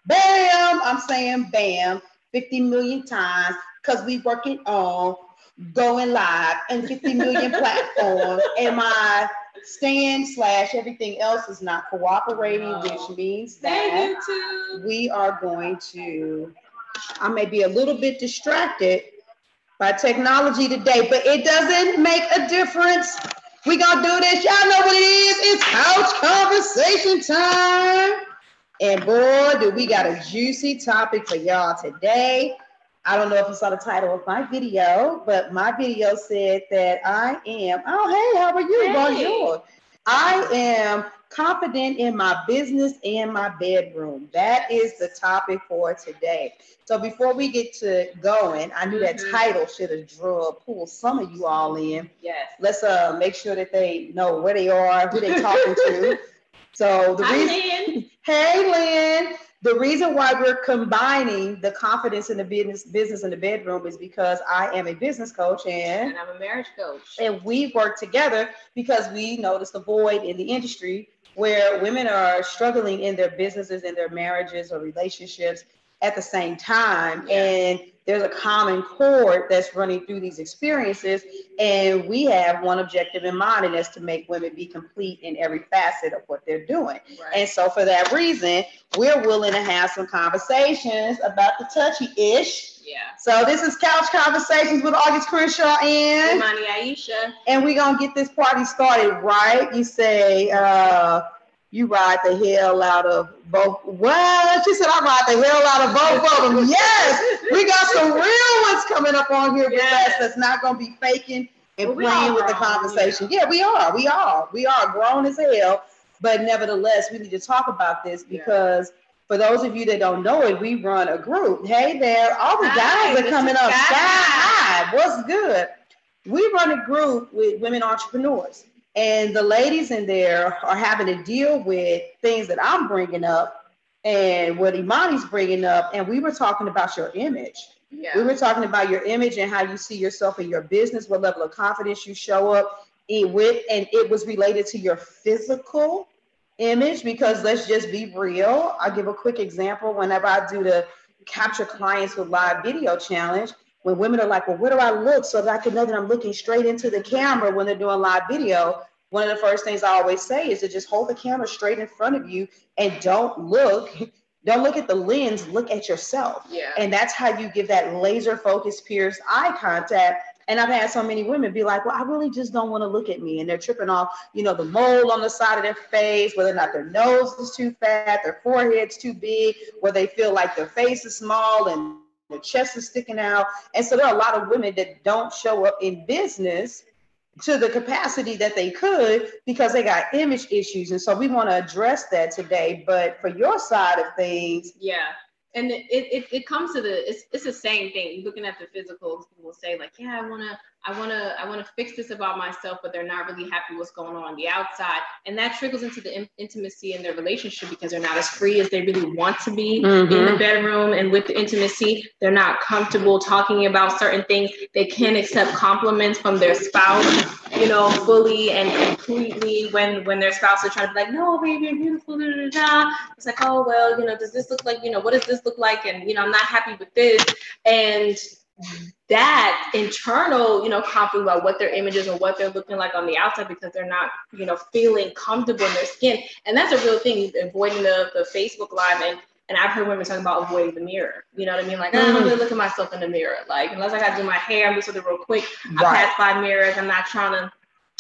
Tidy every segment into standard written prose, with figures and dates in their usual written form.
Bam! I'm saying bam 50 million times because we working on going live and 50 million platforms. And my stand slash everything else is not cooperating, which means that we are going to, I may be a little bit distracted by technology today, but it doesn't make a difference. We gonna do this. Y'all know what it is. It's couch conversation time. And boy, do we got a juicy topic for y'all today. I don't know if you saw the title of my video, but my video said that I am, oh, hey, how are you? Hey. Bonjour. I am confident in my business and my bedroom. That is the topic for today. So before we get to going, I knew that title should have pulled some of you all in. Yes. Let's make sure that they know where they are, who they're talking to. So the reason, hey Lynn, the reason why we're combining the confidence in the business in the bedroom is because I am a business coach and I'm a marriage coach. And we work together because we noticed a void in the industry where women are struggling in their businesses, in their marriages or relationships at the same time. Yeah. And there's a common chord that's running through these experiences. And we have one objective in mind, and that's to make women be complete in every facet of what they're doing. Right. And so for that reason, we're willing to have some conversations about the touchy-ish. Yeah. So this is Couch Conversations with August Crenshaw and Imani Aisha. And we're going to get this party started, right? You say, you ride the hell out of both. Well, she said, I ride the hell out of both of them. Yes, we got some real ones coming up on here with us that's not going to be faking and playing with the conversation. Yeah, we are grown as hell. But nevertheless, we need to talk about this because for those of you that don't know it, we run a group. Hey there, all the guys are coming up. Sky High. What's good? We run a group with women entrepreneurs. And the ladies in there are having to deal with things that I'm bringing up and what Imani's bringing up. And we were talking about your image. Yeah. We were talking about your image and how you see yourself in your business, what level of confidence you show up with. And it was related to your physical image because let's just be real. I'll give a quick example. Whenever I do the Capture Clients with Live Video Challenge, when women are like, well, where do I look so that I can know that I'm looking straight into the camera when they're doing live video? One of the first things I always say is to just hold the camera straight in front of you and don't look at the lens, look at yourself. Yeah. And that's how you give that laser focused, pierced eye contact. And I've had so many women be like, well, I really just don't want to look at me. And they're tripping off, the mole on the side of their face, whether or not their nose is too fat, their forehead's too big, where they feel like their face is small and the chest is sticking out. And so there are a lot of women that don't show up in business to the capacity that they could because they got image issues. And so we want to address that today. But for your side of things. Yeah. And it comes to it's the same thing. You're looking at the physical, people will say like, yeah, I wanna fix this about myself, but they're not really happy what's going on the outside. And that trickles into the intimacy in their relationship because they're not as free as they really want to be in the bedroom and with the intimacy. They're not comfortable talking about certain things. They can't accept compliments from their spouse, fully and completely when their spouse is trying to be like, no, baby, you're beautiful, da, da, da. It's like, oh, well, does this look like, what does this look like? And, I'm not happy with this. And that internal, conflict about what their image is or what they're looking like on the outside because they're not, feeling comfortable in their skin. And that's a real thing, avoiding the Facebook Live. And I've heard women talking about avoiding the mirror. You know what I mean? Like, I don't really look at myself in the mirror. Like, unless I got to do my hair, I'm just something real quick. Right. I pass 5 mirrors. I'm not trying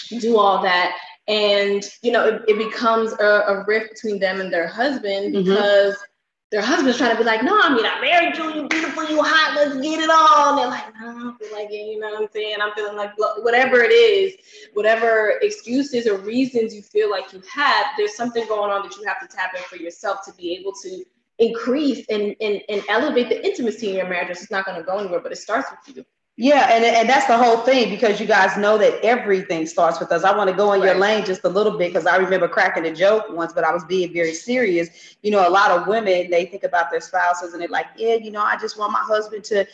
to do all that. And, it becomes a rift between them and their husband because their husband's trying to be like, no, I married you, you're beautiful, you hot, let's get it on. And they're like, no, I don't feel like it, you know what I'm saying? I'm feeling like whatever it is, whatever excuses or reasons you feel like you have, there's something going on that you have to tap in for yourself to be able to increase and elevate the intimacy in your marriage. It's not going to go anywhere, but it starts with you. Yeah, and that's the whole thing because you guys know that everything starts with us. I want to go in your lane just a little bit because I remember cracking a joke once, but I was being very serious. A lot of women, they think about their spouses and they're like, yeah, I just want my husband to,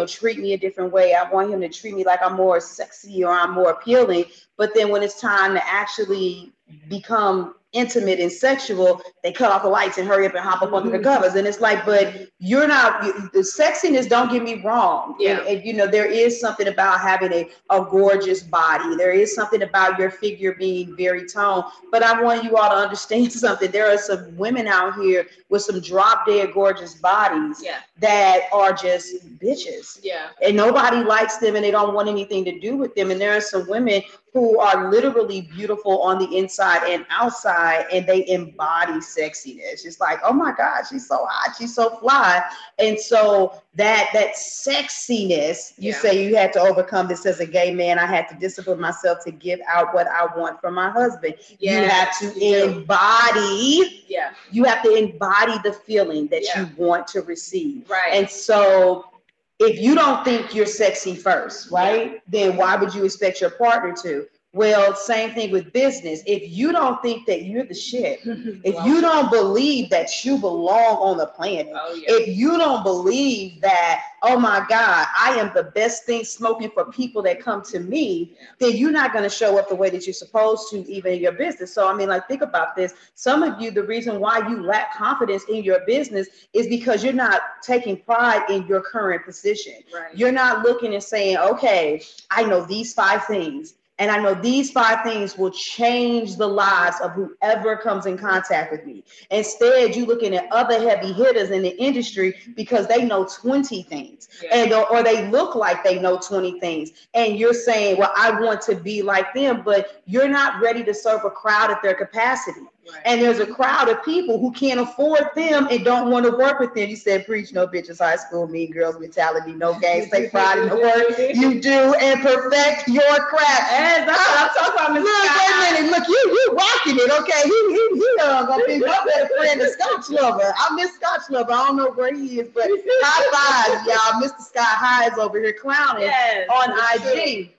treat me a different way. I want him to treat me like I'm more sexy or I'm more appealing. But then when it's time to actually become intimate and sexual, they cut off the lights and hurry up and hop up under the covers. And it's like, but you're not, the sexiness, don't get me wrong. And, you know, there is something about having a gorgeous body. There is something about your figure being very toned. But I want you all to understand something. There are some women out here with some drop dead gorgeous bodies that are just bitches. And nobody likes them and they don't want anything to do with them. And there are some women who are literally beautiful on the inside and outside, and they embody sexiness. It's like, oh my God, she's so hot, she's so fly. And so that sexiness, you say you had to overcome this as a gay man. I had to discipline myself to give out what I want from my husband. You have to embody, you have to embody the feeling that you want to receive. And so if you don't think you're sexy first, right, then why would you expect your partner to? Well, same thing with business. If you don't think that you're the shit, if you don't believe that you belong on the planet, if you don't believe that, oh my God, I am the best thing smoking for people that come to me, then you're not going to show up the way that you're supposed to, even in your business. So, I mean, like, think about this. Some of you, the reason why you lack confidence in your business is because you're not taking pride in your current position. You're not looking and saying, okay, I know these 5 things. And I know these 5 things will change the lives of whoever comes in contact with me. Instead, you're looking at other heavy hitters in the industry because they know 20 things, or they look like they know 20 things. And you're saying, well, I want to be like them, but you're not ready to serve a crowd at their capacity. And there's a crowd of people who can't afford them and don't want to work with them. You said, preach no bitches, high school, mean girls mentality, no games, take pride in the work you do and perfect your craft. And that's what I'm talking about. Look, wait a minute, look, you rocking it, okay? He gonna be my better friend, the Scotch lover. I miss Scotch lover. I don't know where he is, but high five, y'all. Mr. Sky High is over here clowning on IG. True.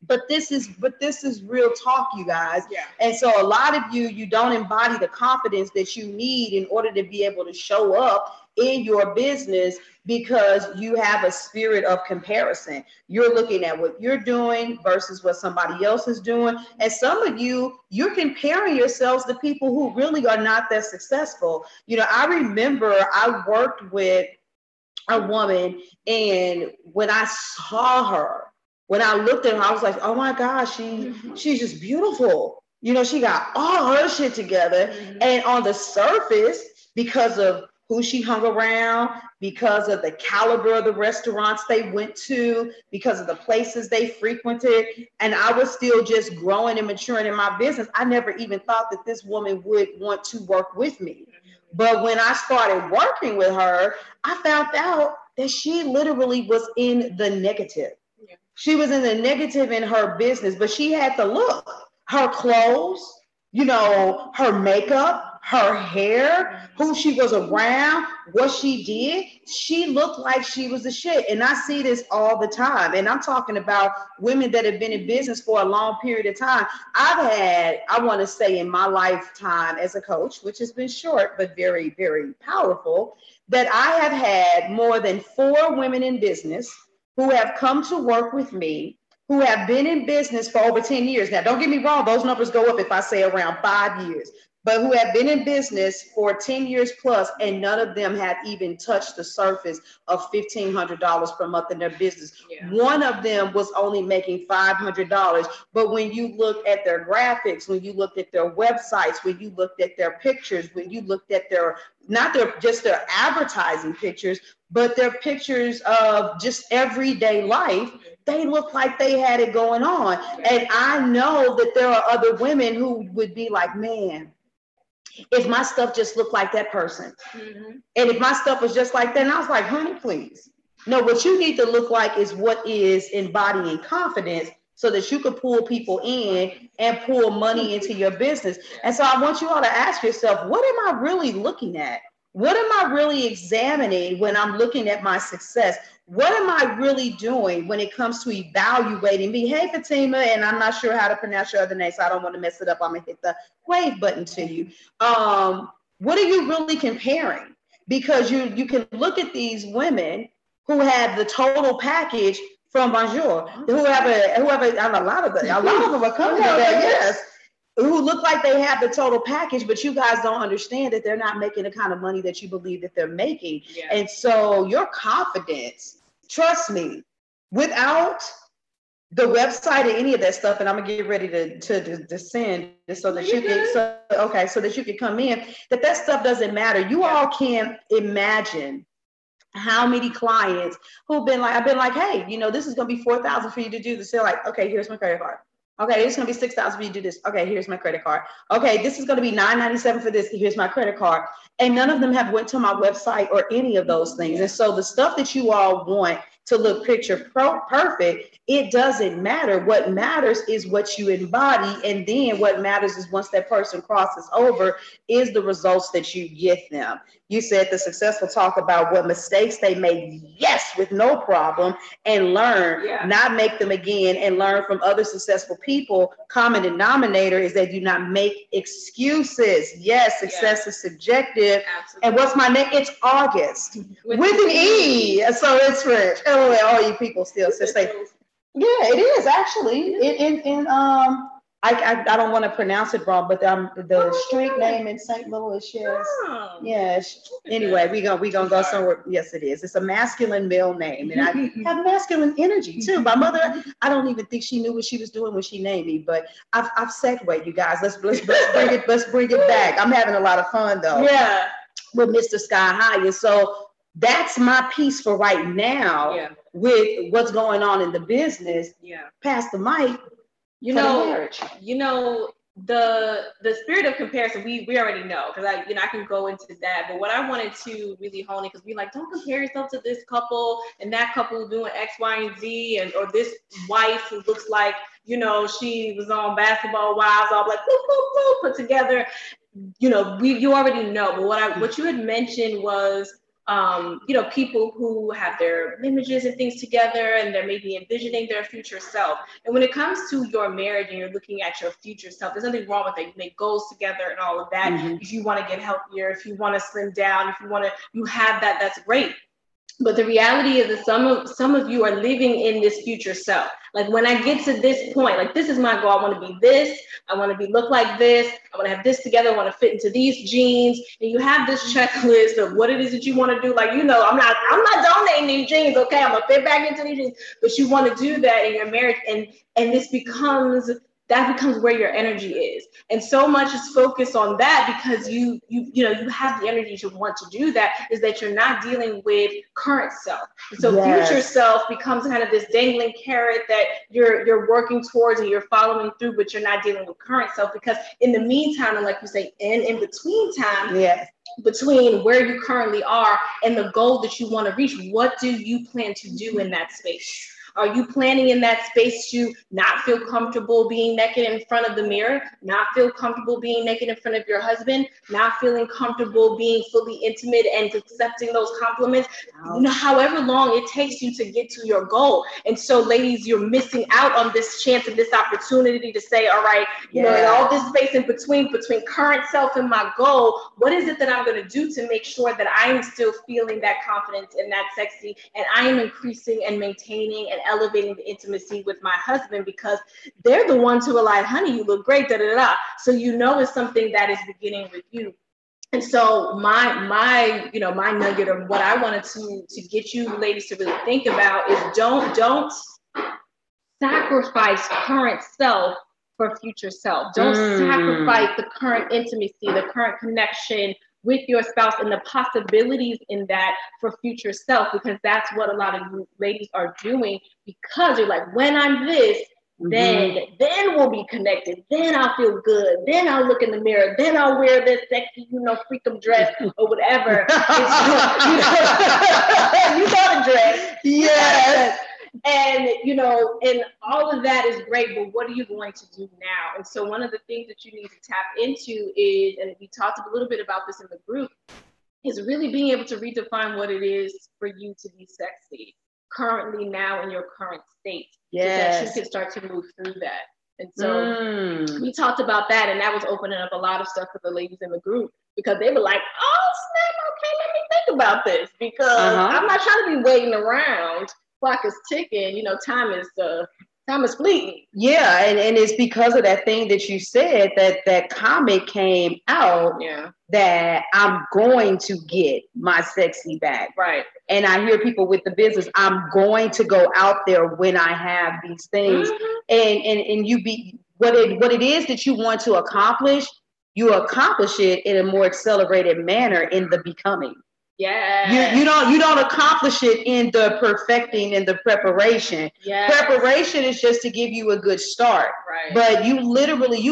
But this is real talk, you guys. And so a lot of you don't embody the confidence that you need in order to be able to show up in your business because you have a spirit of comparison. You're looking at what you're doing versus what somebody else is doing. And some of you're comparing yourselves to people who really are not that successful. You know, I remember I worked with a woman, and when I saw her, when I looked at her, I was like, oh my gosh, she's just beautiful. You know, she got all her shit together. And on the surface, because of who she hung around, because of the caliber of the restaurants they went to, because of the places they frequented, and I was still just growing and maturing in my business, I never even thought that this woman would want to work with me. But when I started working with her, I found out that she literally was in the negative. She was in the negative in her business, but she had the look, her clothes, you know, her makeup, her hair, who she was around, what she did. She looked like she was the shit. And I see this all the time. And I'm talking about women that have been in business for a long period of time. I've had, I want to say in my lifetime as a coach, which has been short, but very, very powerful, that I have had more than 4 women in business who have come to work with me, who have been in business for over 10 years. Now, don't get me wrong, those numbers go up if I say around 5 years, but who have been in business for 10 years plus, and none of them have even touched the surface of $1,500 per month in their business. One of them was only making $500, but when you look at their graphics, when you looked at their websites, when you looked at their pictures, when you looked at their, not their, just their advertising pictures, but their pictures of just everyday life, they look like they had it going on. And I know that there are other women who would be like, man, if my stuff just looked like that person, and if my stuff was just like that, and I was like, honey, please. No, what you need to look like is what is embodying confidence so that you can pull people in and pull money into your business. And so I want you all to ask yourself, what am I really looking at? What am I really examining when I'm looking at my success? What am I really doing when it comes to evaluating me? Hey, Fatima, and I'm not sure how to pronounce your other name, so I don't want to mess it up. I'm going to hit the wave button to you. What are you really comparing? Because you can look at these women who have the total package from Bonjour, whoever, a lot of them are coming to that, yes. who look like they have the total package, but you guys don't understand that they're not making the kind of money that you believe that they're making. Yeah. And so your confidence, trust me, without the website and any of that stuff, and I'm gonna get ready to send so that you can so that you can come in, that stuff doesn't matter. You all can't imagine how many clients who've been like, I've been like, hey, you know, this is gonna be $4,000 for you to do this. They're like, okay, here's my credit card. Okay, it's gonna be $6,000 for you to do this. Okay, here's my credit card. Okay, this is gonna be $997 for this. Here's my credit card. And none of them have went to my website or any of those things. And so the stuff that you all want to look picture perfect, it doesn't matter. What matters is what you embody. And then what matters is once that person crosses over is the results that you get them. You said the successful talk about what mistakes they made, yes, with no problem, and learn, not make them again, and learn from other successful people. Common denominator is they do not make excuses. Yes, success is subjective. Absolutely. And what's my name? It's August with an E. So it's French. LOL, all you people still say, yeah, it is actually. I don't want to pronounce it wrong, but the street name in St. Louis, yes. Oh, yes. Anyway, we gonna go somewhere. Yes, it is. It's a masculine male name, and I have masculine energy too. My mother, I don't even think she knew what she was doing when she named me, but I've segued, you guys. Let's bring it back. I'm having a lot of fun though. Yeah. With Mr. Sky High, and so that's my piece for right now. Yeah. With what's going on in the business. Yeah. Pass the mic. You know, the spirit of comparison, we already know, because I can go into that. But what I wanted to really hone in, because we like, don't compare yourself to this couple and that couple doing X, Y, and Z, or this wife who looks like, you know, she was on Basketball Wives, all like boop, boop, boop, put together. You know, you already know. But what you had mentioned was, you know, people who have their images and things together, and they're maybe envisioning their future self. And when it comes to your marriage and you're looking at your future self, there's nothing wrong with that. You make goals together and all of that. Mm-hmm. If you want to get healthier, if you want to slim down, if you have that, that's great. But the reality is that some of you are living in this future self. Like when I get to this point, like this is my goal. I want to be this. I want to look like this. I want to have this together. I want to fit into these jeans. And you have this checklist of what it is that you want to do. Like, you know, I'm not donating these jeans. Okay, I'm gonna fit back into these jeans. But you want to do that in your marriage, and this becomes where your energy is. And so much is focused on that because you have the energy to want to do that, is that you're not dealing with current self. And so future self becomes kind of this dangling carrot that you're working towards and you're following through, but you're not dealing with current self, because in the meantime, and like you say, in between time, between where you currently are and the goal that you want to reach, what do you plan to do in that space? Are you planning in that space to not feel comfortable being naked in front of the mirror, not feel comfortable being naked in front of your husband, not feeling comfortable being fully intimate and accepting those compliments, however long it takes you to get to your goal? And so, ladies, you're missing out on this chance and this opportunity to say, all right, you know, in all this space in between current self and my goal, what is it that I'm going to do to make sure that I am still feeling that confidence and that sexy, and I am increasing and maintaining and elevating the intimacy with my husband, because they're the ones who are like, honey, you look great, da da da. So you know it's something that is beginning with you. And so my nugget of what I wanted to get you ladies to really think about is don't sacrifice current self for future self. Don't sacrifice the current intimacy, the current connection with your spouse and the possibilities in that for future self, because that's what a lot of you ladies are doing, because you're like, when I'm this, then we'll be connected. Then I'll feel good. Then I'll look in the mirror. Then I'll wear this sexy, freakum dress or whatever. You know the dress. Yes. And, and all of that is great, but what are you going to do now? And so one of the things that you need to tap into is, and we talked a little bit about this in the group, is really being able to redefine what it is for you to be sexy currently now in your current state. Yes. So that you can start to move through that. And so we talked about that, and that was opening up a lot of stuff for the ladies in the group, because they were like, oh, snap, okay, let me think about this, because I'm not trying to be waiting around. Clock is ticking, time is Time is fleeting. Yeah, and it's because of that thing that you said that comic came out. Yeah. That I'm going to get my sexy back. Right. And I hear people with the business, I'm going to go out there when I have these things. And you be what it is that you want to accomplish, you accomplish it in a more accelerated manner in the becoming. Yeah. You don't accomplish it in the perfecting and the preparation. Preparation is just to give you a good start. Right. But you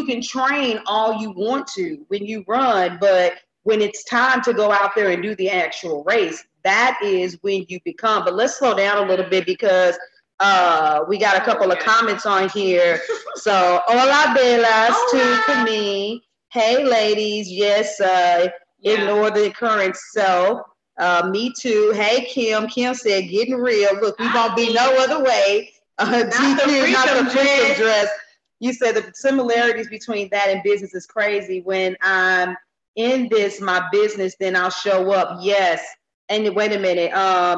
can train all you want to when you run, but when it's time to go out there and do the actual race, that is when you become. But let's slow down a little bit because we got a couple of comments on here. So hola bellas to Camille. Hey ladies, yes, ignore the current self. Me too. Hey, Kim. Kim said, getting real. Look, we won't be no other way. GQ, not the freedom dress. You said the similarities between that and business is crazy. When I'm in my business, then I'll show up. Yes. And wait a minute.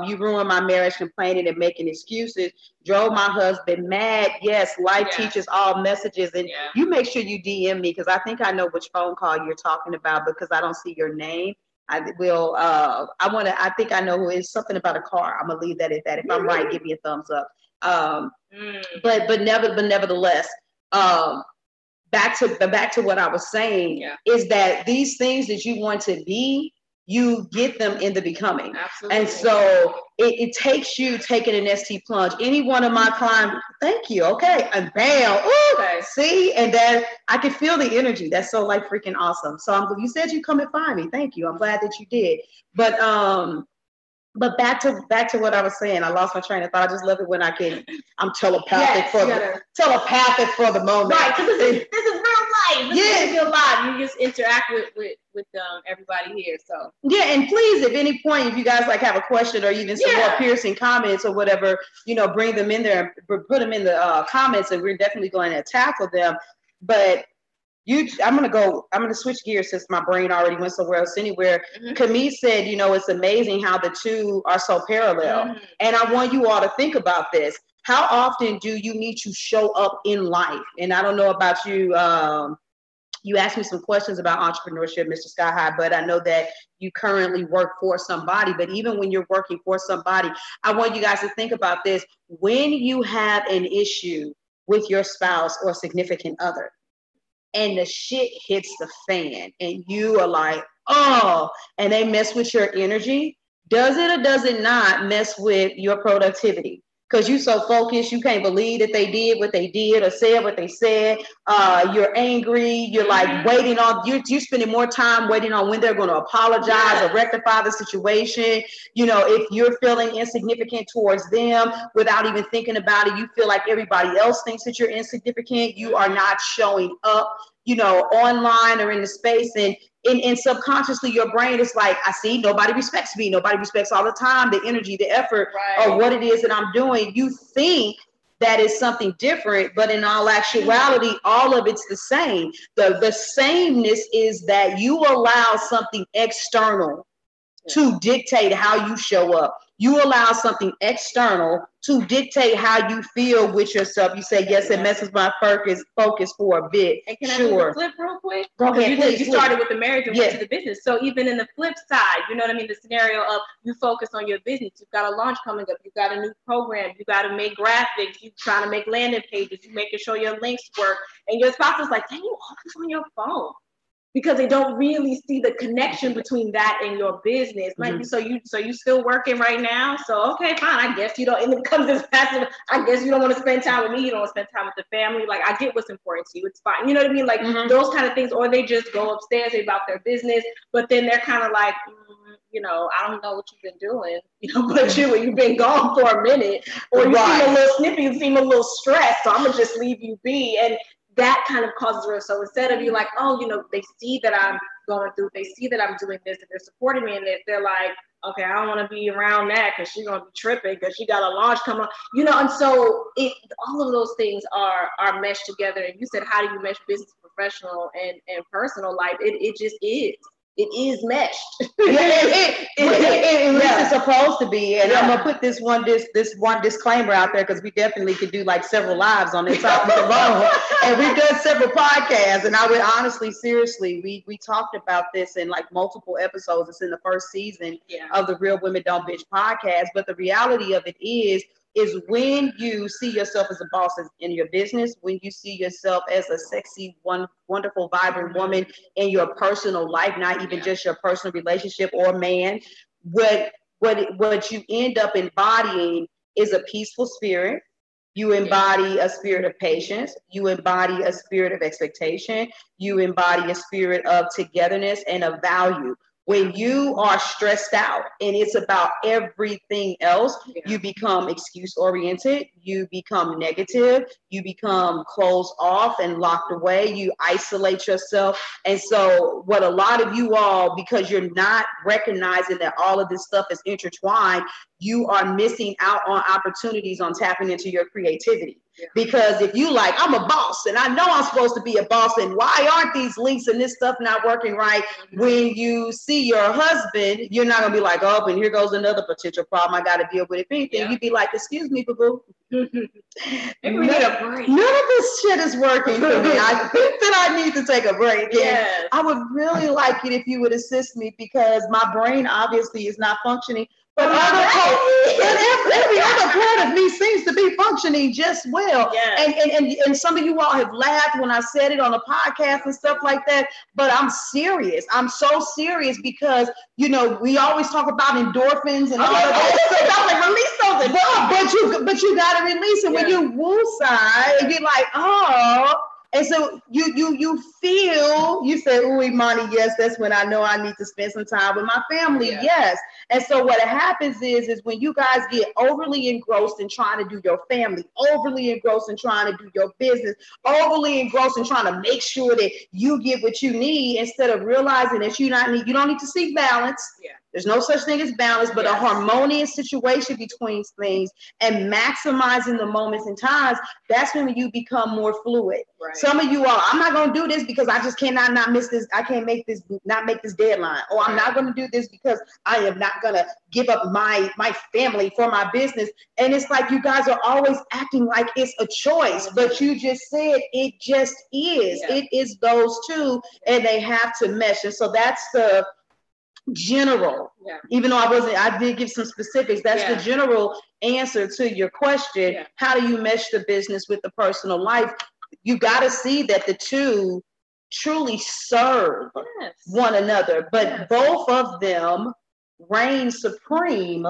You ruined my marriage, complaining and making excuses. Drove my husband mad. Yes. Life teaches all messages. And you make sure you DM me because I think I know which phone call you're talking about because I don't see your name. I think I know who it is. Something about a car. I'm gonna leave that at that. If I'm right, give me a thumbs up. But nevertheless, back to what I was saying is that these things that you want to be, you get them in the becoming. Absolutely. And so it takes you taking an ST plunge. Any one of my clients, thank you. Okay. And bam. Ooh, okay. See? And then I can feel the energy. That's so like freaking awesome. So you said you come and find me. Thank you. I'm glad that you did. But back to what I was saying. I lost my train of thought. I just love it when I'm telepathic telepathic for the moment. Right, because this is real life. This is real life. You just interact with everybody here. So yeah, and please, at any point, if you guys like have a question or even some more piercing comments or whatever, bring them in there and put them in the comments, and we're definitely going to tackle them. But I'm gonna switch gears since my brain already went somewhere else anywhere. Camille said, it's amazing how the two are so parallel. And I want you all to think about this. How often do you need to show up in life? And I don't know about you. You asked me some questions about entrepreneurship, Mr. Sky High, but I know that you currently work for somebody. But even when you're working for somebody, I want you guys to think about this. When you have an issue with your spouse or significant other, and the shit hits the fan and you are like, oh, and they mess with your energy, does it or does it not mess with your productivity? Because you're so focused, you can't believe that they did what they did or said what they said. You're angry. You're like waiting on, you're spending more time waiting on when they're going to apologize or rectify the situation. If you're feeling insignificant towards them without even thinking about it, you feel like everybody else thinks that you're insignificant. You are not showing up, online or in the space. And subconsciously, your brain is like, I see nobody respects me. Nobody respects all the time, the energy, the effort of what it is that I'm doing. You think that is something different, but in all actuality, all of it's the same. The sameness is that you allow something external to dictate how you show up. You allow something external to dictate how you feel with yourself. You say, yes, it messes my focus for a bit. And can I do the flip real quick? Go ahead, please. You started with the marriage and went to the business. So even in the flip side, you know what I mean? The scenario of you focus on your business. You've got a launch coming up. You've got a new program. You got to make graphics. You're trying to make landing pages. You're making sure your links work. And your spouse is like, dang, you always on your phone. Because they don't really see the connection between that and your business. Like, so you still working right now? So okay, fine. I guess you don't. And it becomes this passive. I guess you don't want to spend time with me. You don't want to spend time with the family. Like, I get what's important to you. It's fine. You know what I mean? Like those kind of things. Or they just go upstairs about their business, but then they're kind of like, I don't know what you've been doing. But you've been gone for a minute, or you seem a little snippy. You seem a little stressed. So I'm gonna just leave you be. And that kind of causes risk. So instead of you like, they see that I'm going through, they see that I'm doing this, and they're supporting me, and they're like, okay, I don't want to be around that because she's gonna be tripping because she got a launch coming on, and so all of those things are meshed together. And you said, how do you mesh business, professional, and personal life? It just is. It is meshed. Listen, supposed to be. And I'm gonna put this one disclaimer out there because we definitely could do like several lives on this topic alone. And we've done several podcasts. And I would honestly, seriously, we talked about this in like multiple episodes. It's in the first season of the Real Women Don't Bitch podcast. But the reality of it is when you see yourself as a boss in your business, when you see yourself as a sexy, wonderful, vibrant woman in your personal life, not even just your personal relationship or man, what you end up embodying is a peaceful spirit. You embody a spirit of patience. You embody a spirit of expectation. You embody a spirit of togetherness and of value. When you are stressed out and it's about everything else, you become excuse-oriented, you become negative, you become closed off and locked away, you isolate yourself. And so what a lot of you all, because you're not recognizing that all of this stuff is intertwined, you are missing out on opportunities on tapping into your creativity. Because if you like, I'm a boss and I know I'm supposed to be a boss, and why aren't these links and this stuff not working right? When you see your husband, you're not gonna be like, oh, and here goes another potential problem I got to deal with. If anything, you'd be like, excuse me, boo-boo. None of this shit is working for me. I think that I need to take a break. Yes. I would really like it if you would assist me, because my brain obviously is not functioning. But every other part of me seems to be functioning just well. And some of you all have laughed when I said it on a podcast and stuff like that. But I'm serious. I'm so serious because, you know, we always talk about endorphins and all of that stuff. Like, release those. But you got to release it when you woosah and you're like, oh. And so you feel, you say, ooh, Imani, yes, that's when I know I need to spend some time with my family. Yes. And so what happens is when you guys get overly engrossed in trying to do your family, overly engrossed in trying to do your business, overly engrossed in trying to make sure that you get what you need, instead of realizing that you don't need to seek balance. There's no such thing as balance, but a harmonious situation between things and maximizing the moments and times. That's when you become more fluid. Some of you all, I'm not going to do this because I just cannot not miss this. I can't make this deadline. Or I'm not going to do this because I am not going to give up my family for my business. And it's like you guys are always acting like it's a choice, but you just said it just is. It is those two, and they have to mesh. And so that's the general, even though I did give some specifics. That's the general answer to your question. How do you mesh the business with the personal life? You got to see that the two truly serve one another, but both of them reign supreme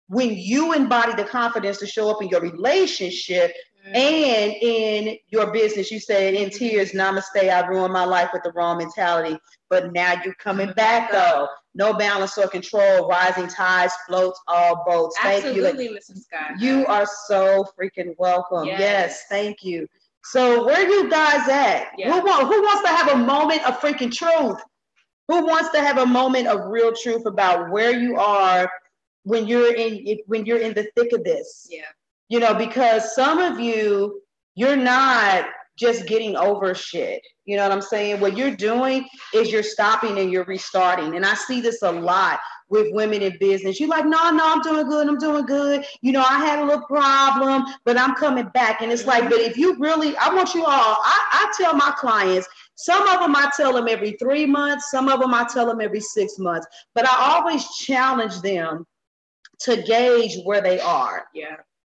when you embody the confidence to show up in your relationship and in your business. You said in tears, namaste, I ruined my life with the wrong mentality, but now you're coming back though. No balance or control, rising tides floats all boats. Absolutely, Mrs. Scott. You are so freaking welcome. Yes, thank you. So where you guys at? Who wants to have a moment of freaking truth? Who wants to have a moment of real truth about where you are when you're in the thick of this? You know, because some of you, you're not just getting over shit. You know what I'm saying? What you're doing is you're stopping and you're restarting. And I see this a lot with women in business. You're like, no, I'm doing good. You know, I had a little problem, but I'm coming back. And it's like, but if you really, I want you all, I tell my clients, some of them I tell them every 3 months, some of them I tell them every 6 months, but I always challenge them to gauge where they are.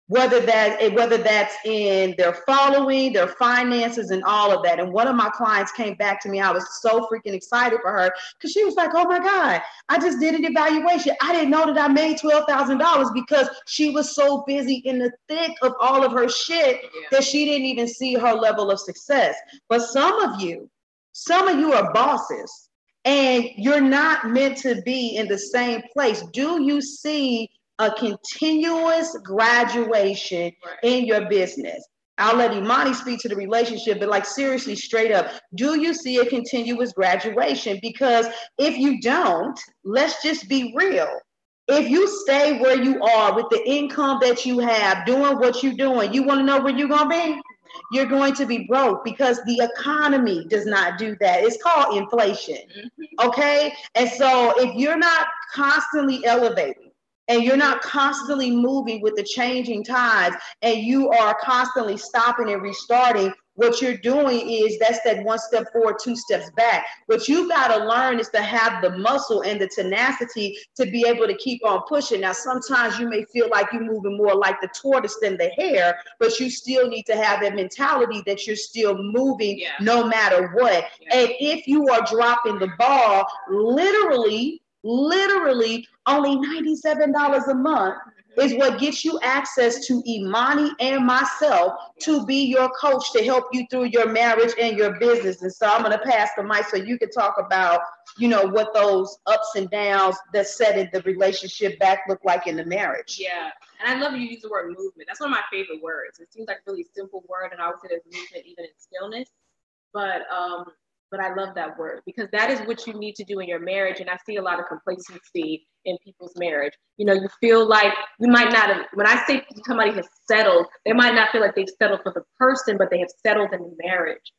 Whether that's in their following, their finances, and all of that. And one of my clients came back to me. I was so freaking excited for her because she was like, oh my God, I just did an evaluation. I didn't know that I made $12,000, because she was so busy in the thick of all of her shit that she didn't even see her level of success. But some of you are bosses and you're not meant to be in the same place. Do you see a continuous graduation in your business? I'll let Imani speak to the relationship, but like seriously, straight up, do you see a continuous graduation? Because if you don't, let's just be real. If you stay where you are with the income that you have, doing what you're doing, you want to know where you're going to be? You're going to be broke, because the economy does not do that. It's called inflation. Okay? And so if you're not constantly elevating and you're not constantly moving with the changing tides, and you are constantly stopping and restarting, what you're doing is that's that one step forward, two steps back. What you've got to learn is to have the muscle and the tenacity to be able to keep on pushing. Now, sometimes you may feel like you're moving more like the tortoise than the hare, but you still need to have that mentality that you're still moving no matter what. And if you are dropping the ball, literally only $97 a month is what gets you access to Imani and myself to be your coach to help you through your marriage and your business. And so I'm going to pass the mic so you can talk about, you know, what those ups and downs that set in the relationship back look like in the marriage. Yeah. And I love you use the word movement. That's one of my favorite words. It seems like a really simple word, and I would say there's movement even in stillness. But I love that word because that is what you need to do in your marriage. And I see a lot of complacency in people's marriage. You know, you feel like you might not have, when I say somebody has settled, they might not feel like they've settled for the person, but they have settled in the marriage.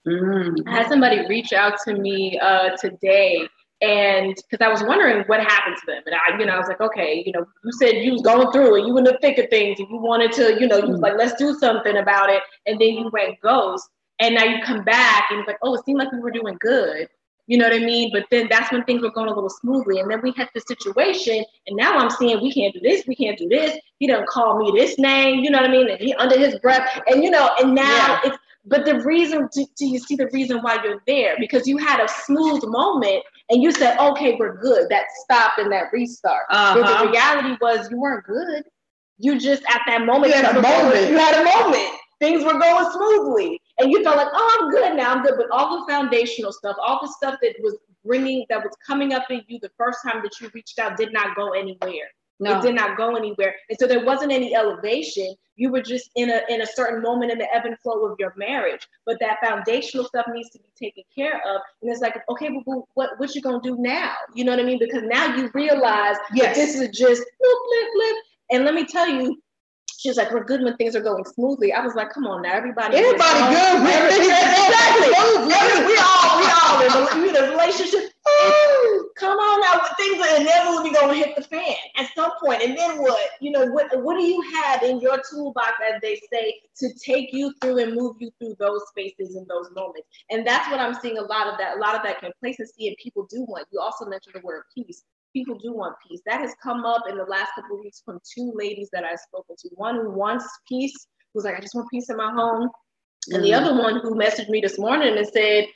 I had somebody reach out to me today, and because I was wondering what happened to them. And I was like, okay, you know, you said you was going through it, you in the thick of things, and you wanted to, you know, you was like, let's do something about it. And then you went ghost. And now you come back and it's like, oh, it seemed like we were doing good. You know what I mean? But then that's when things were going a little smoothly. And then we had this situation, and now I'm seeing we can't do this, we can't do this. He doesn't call me this name, you know what I mean? And he under his breath. And, you know, and now it's, but the reason, do you see the reason why you're there? Because you had a smooth moment and you said, okay, we're good. That stopped and that restart. But the reality was you weren't good. You just, at that moment, you had a moment. Things were going smoothly. And you felt like, oh, I'm good now, I'm good. But all the foundational stuff, all the stuff that was coming up in you the first time that you reached out did not go anywhere. No. It did not go anywhere. And so there wasn't any elevation. You were just in a certain moment in the ebb and flow of your marriage. But that foundational stuff needs to be taken care of. And it's like, okay, but what you gonna do now? You know what I mean? Because now you realize that this is just flip. And let me tell you, she was like, we're good when things are going smoothly. I was like, come on now, everybody good. Exactly. We all in a relationship. Come on now, things are inevitably going to hit the fan at some point. And then what? You know, what do you have in your toolbox, as they say, to take you through and move you through those spaces and those moments? And that's what I'm seeing a lot of that complacency, and people do want. You also mentioned the word peace. People do want peace. That has come up in the last couple of weeks from two ladies that I've spoken to. One who wants peace, who's like, I just want peace in my home. And the other one who messaged me this morning and said,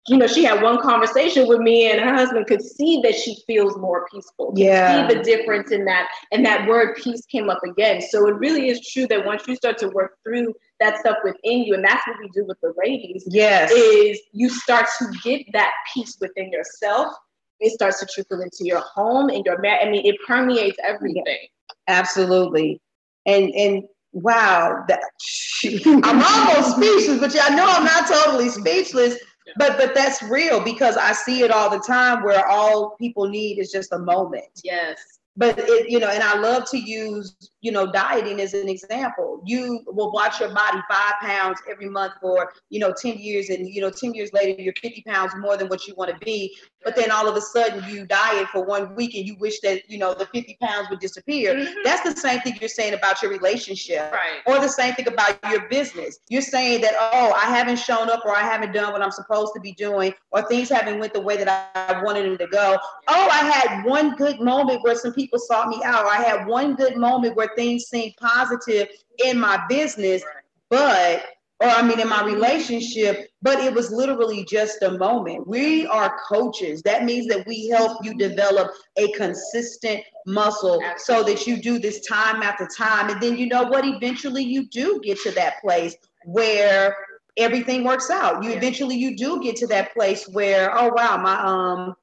you know, she had one conversation with me and her husband could see that she feels more peaceful. See the difference in that. And that word peace came up again. So it really is true that once you start to work through that stuff within you, and that's what we do with the ladies, is you start to get that peace within yourself. It starts to trickle into your home and your marriage. I mean, it permeates everything. Absolutely. And wow, I'm almost speechless, but I know I'm not totally speechless. But that's real, because I see it all the time where all people need is just a moment. Yes. But it, you know, and I love to use, you know, dieting as an example. You will watch your body 5 pounds every month for, 10 years, and 10 years later you're 50 pounds more than what you want to be. But then all of a sudden you diet for 1 week and you wish that, the 50 pounds would disappear. Mm-hmm. That's the same thing you're saying about your relationship, right? Or the same thing about your business. You're saying that, oh, I haven't shown up, or I haven't done what I'm supposed to be doing, or things haven't went the way that I wanted them to go. Oh, I had one good moment where some people sought me out. I had one good moment where things seemed positive in my business, in my relationship, but it was literally just a moment. We are coaches. That means that we help you develop a consistent muscle so that you do this time after time. And then you know what? Eventually you do get to that place where everything works out. Eventually you do get to that place where, oh wow,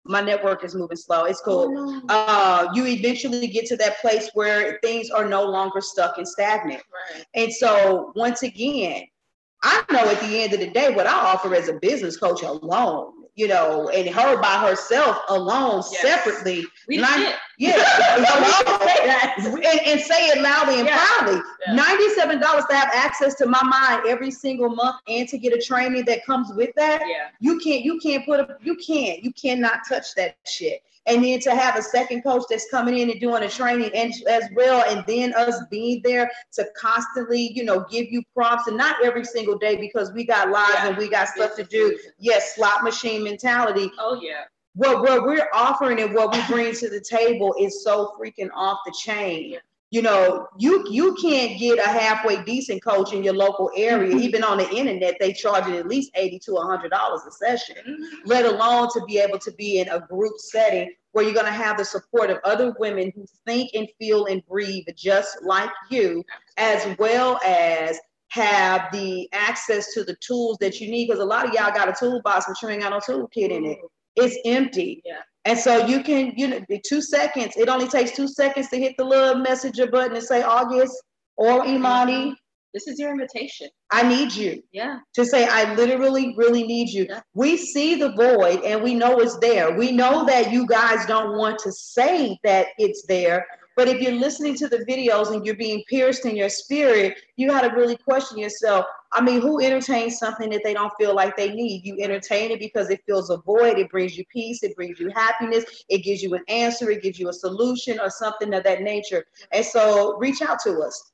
my network is moving slow. It's cool. Oh, no. You eventually get to that place where things are no longer stuck and stagnant. Right. And so once again, I know at the end of the day, what I offer as a business coach alone, and her by herself alone, separately. And say it loudly and proudly. $97 to have access to my mind every single month, and to get a training that comes with that. You cannot touch that shit. and then to have a second coach that's coming in and doing a training and as well, and then us being there to constantly, you know, give you prompts, and not every single day because we got lives and we got stuff to do. Yes, slot machine mentality. Oh yeah. What we're offering and what we bring to the table is so freaking off the chain. Yeah. You know, you can't get a halfway decent coach in your local area. Even on the internet, they charge it at least $80 to $100 a session, let alone to be able to be in a group setting where you're going to have the support of other women who think and feel and breathe just like you, as well as have the access to the tools that you need. Because a lot of y'all got a toolbox, but you ain't got no toolkit in it. It's empty. Yeah. And so you can, you know, 2 seconds. It only takes 2 seconds to hit the little messenger button and say, August or Imani, this is your invitation. I need you. Yeah. To say, I literally, really need you. Yeah. We see the void and we know it's there. We know that you guys don't want to say that it's there. But if you're listening to the videos and you're being pierced in your spirit, you got to really question yourself. I mean, who entertains something that they don't feel like they need? You entertain it because it fills a void. It brings you peace. It brings you happiness. It gives you an answer. It gives you a solution or something of that nature. And so reach out to us.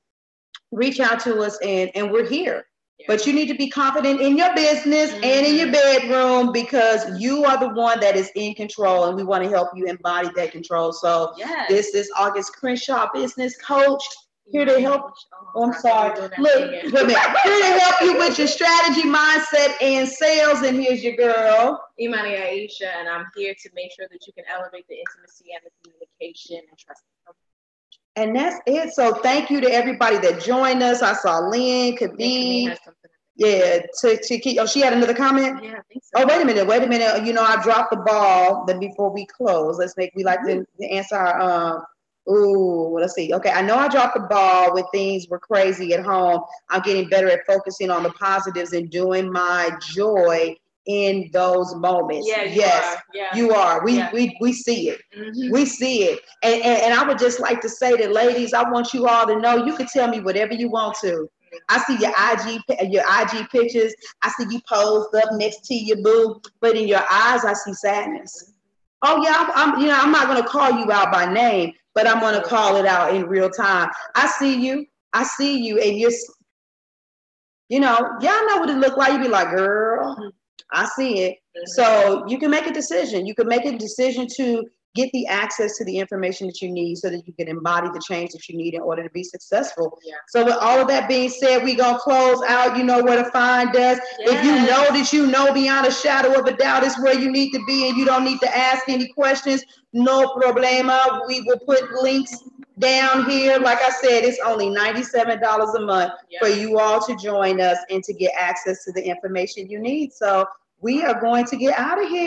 Reach out to us and we're here. But you need to be confident in your business and in your bedroom, because you are the one that is in control, and we want to help you embody that control. So this is August Crenshaw, business coach, here to help. Oh, I'm sorry. Look, wait a minute. Here to help you with your strategy, mindset, and sales. And here's your girl, Imani Aisha, and I'm here to make sure that you can elevate the intimacy and the communication and trust. And that's it. So thank you to everybody that joined us. I saw Lynn, Kaveen. Yeah, to keep. Oh, she had another comment? Yeah, I think so. Oh, wait a minute. You know, I dropped the ball before we close. We like to answer our let's see. Okay, I know I dropped the ball when things were crazy at home. I'm getting better at focusing on the positives and doing my joy in those moments. Yeah, you are. We see it. We see it. And I would just like to say that, ladies, I want you all to know you can tell me whatever you want to. I see your IG pictures. I see you posed up next to your boo, but in your eyes, I see sadness. Oh yeah, I'm not gonna call you out by name, but I'm gonna call it out in real time. I see you, and y'all know what it looked like. You be like, girl, I see it. So you can make a decision. You can make a decision to get the access to the information that you need so that you can embody the change that you need in order to be successful. Yeah. So with all of that being said, we're going to close out. You know where to find us. Yes. If you know that you know beyond a shadow of a doubt is where you need to be and you don't need to ask any questions, no problema. We will put links down here. Like I said, it's only $97 a month for you all to join us and to get access to the information you need. So we are going to get out of here.